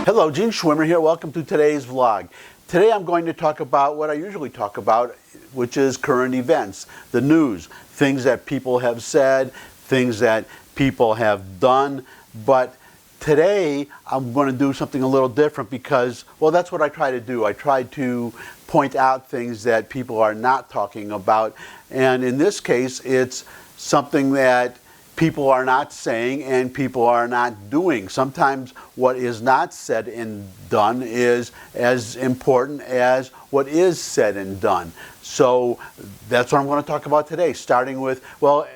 Hello, Gene Schwimmer here. Welcome to today's vlog. Today I'm going to talk about what I usually talk about, which is current events, the news, things that people have said, things that people have done. But today I'm going to do something a little different because, well, that's what I try to do. I try to point out things that people are not talking about. And in this case, it's something that people are not saying and people are not doing. Sometimes what is not said and done is as important as what is said and done. So that's what I'm going to talk about today, starting with, well,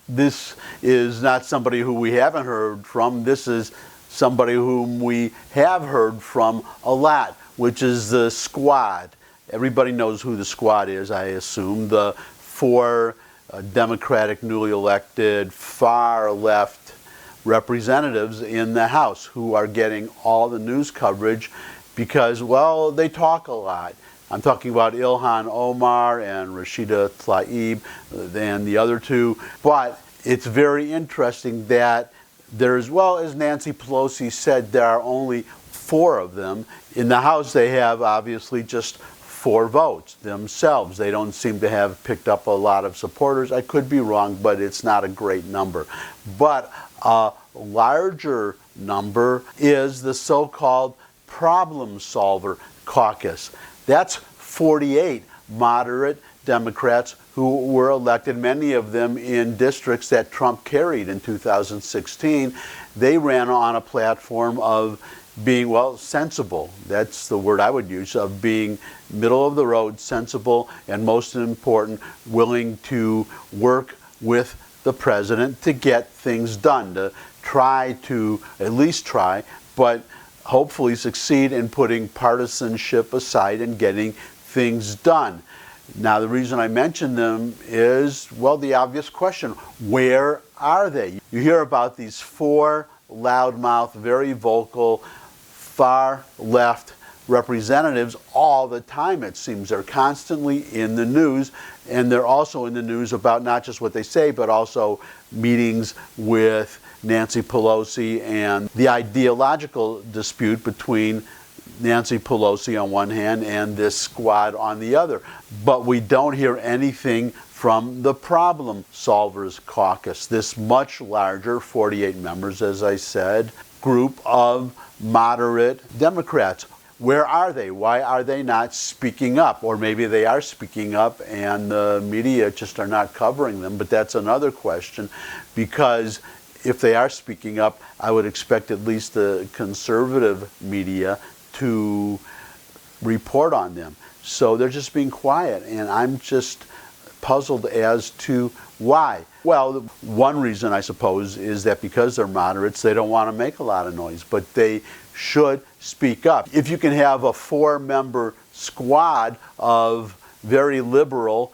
this is not somebody who we haven't heard from. This is somebody whom we have heard from a lot, which is the Squad. Everybody knows who the Squad is, I assume. The four Democratic, newly elected, far-left representatives in the House who are getting all the news coverage because, well, they talk a lot. I'm talking about Ilhan Omar and Rashida Tlaib and the other two. But it's very interesting that there's, well, as Nancy Pelosi said, there are only four of them. In the House, they have obviously just 4 votes themselves. They don't seem to have picked up a lot of supporters. I could be wrong, but it's not a great number. But a larger number is the so-called problem solver caucus. That's 48 moderate Democrats who were elected, many of them in districts that Trump carried in 2016. They ran on a platform of being, well, sensible. That's the word I would use, of being middle of the road, sensible, and most important, willing to work with the president to get things done, to try to, at least try, but hopefully succeed in putting partisanship aside and getting things done. Now, the reason I mention them is, well, the obvious question, where are they? You hear about these 4 loudmouth, very vocal, far-left representatives all the time, it seems. They're constantly in the news, and they're also in the news about not just what they say, but also meetings with Nancy Pelosi and the ideological dispute between Nancy Pelosi on one hand and this Squad on the other. But we don't hear anything from the Problem Solvers Caucus, this much larger, 48 members, as I said, group of moderate Democrats. Where are they? Why are they not speaking up? Or maybe they are speaking up and the media just are not covering them, but that's another question, because if they are speaking up, I would expect at least the conservative media to report on them. So they're just being quiet, and I'm just puzzled as to why. Well, one reason, I suppose, is that because they're moderates, they don't want to make a lot of noise, but they should speak up. If you can have a 4-member squad of very liberal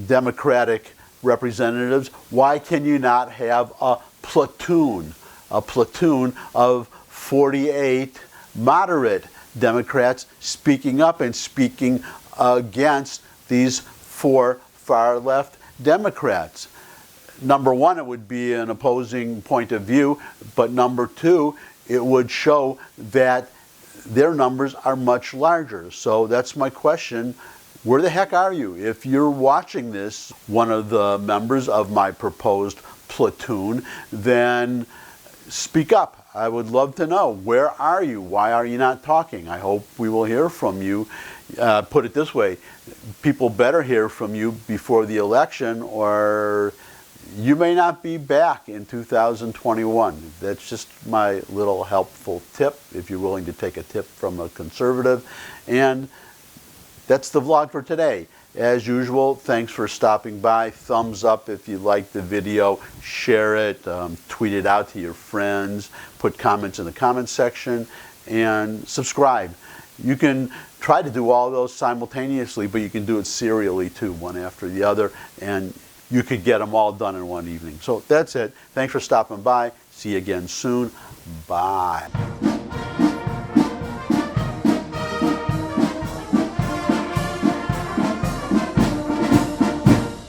Democratic representatives, why can you not have a platoon of 48 moderate Democrats speaking up and speaking against these 4 far-left Democrats? Number one, it would be an opposing point of view, but number 2, it would show that their numbers are much larger. So that's my question. Where the heck are you? If you're watching this, one of the members of my proposed platoon, then speak up. I would love to know. Where are you? Why are you not talking? I hope we will hear from you. Put it this way, people better hear from you before the election, or you may not be back in 2021. That's just my little helpful tip, if you're willing to take a tip from a conservative. And that's the vlog for today. As usual, thanks for stopping by. Thumbs up if you liked the video. Share it, tweet it out to your friends, put comments in the comments section, and subscribe. You can try to do all those simultaneously, but you can do it serially too, one after the other, and you could get them all done in one evening. So that's it. Thanks for stopping by. See you again soon. Bye.